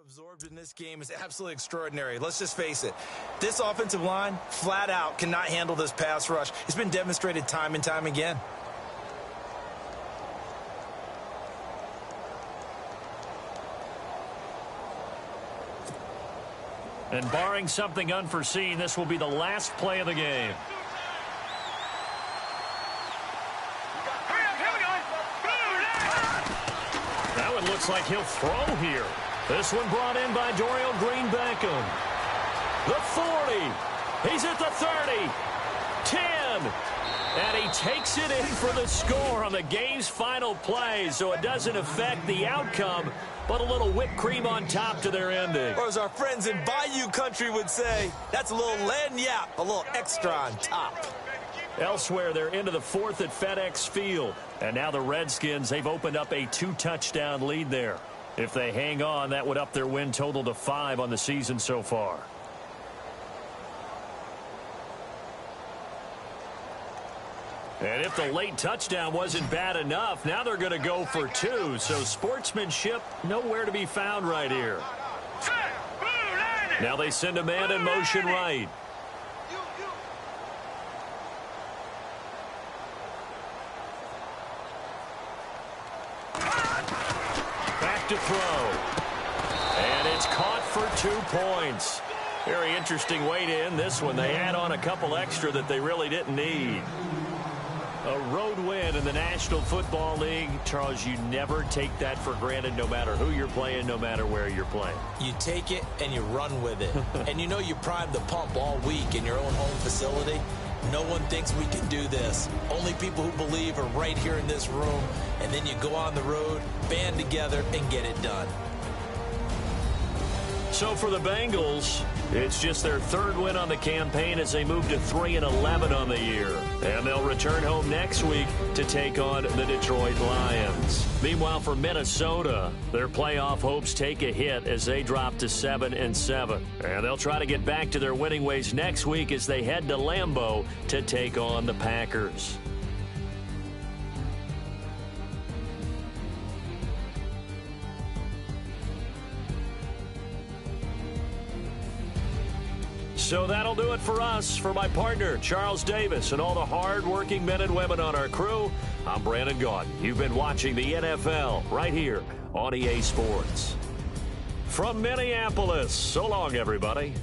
absorbed in this game is absolutely extraordinary. Let's just face it. This offensive line, flat out, cannot handle this pass rush. It's been demonstrated time and time again. And barring something unforeseen, this will be the last play of the game. That one looks like he'll throw here. This one brought in by Dorial Green-Beckham. The 40. He's at the 30. 10. And he takes it in for the score on the game's final play, so it doesn't affect the outcome, but a little whipped cream on top to their ending. Or as our friends in Bayou country would say, that's a little lagniappe, a little extra on top. Elsewhere, they're into the fourth at FedEx Field. And now the Redskins, they've opened up a 2-touchdown lead there. If they hang on, that would up their win total to 5 on the season so far. And if the late touchdown wasn't bad enough, now they're going to go for 2. So sportsmanship nowhere to be found right here. Now they send a man in motion right. Back to throw. And it's caught for 2 points. Very interesting way to end this one. They add on a couple extra that they really didn't need. A road win in the National Football League. Charles, you never take that for granted, no matter who you're playing, no matter where you're playing. You take it and you run with it. And you know you primed the pump all week in your own home facility. No one thinks we can do this. Only people who believe are right here in this room. And then you go on the road, band together, and get it done. So for the Bengals, it's just their 3rd win on the campaign as they move to 3-11 on the year. And they'll return home next week to take on the Detroit Lions. Meanwhile, for Minnesota, their playoff hopes take a hit as they drop to 7-7. And they'll try to get back to their winning ways next week as they head to Lambeau to take on the Packers. So that'll do it for us. For my partner, Charles Davis, and all the hard-working men and women on our crew, I'm Brandon Gaudin. You've been watching the NFL right here on EA Sports. From Minneapolis, so long, everybody.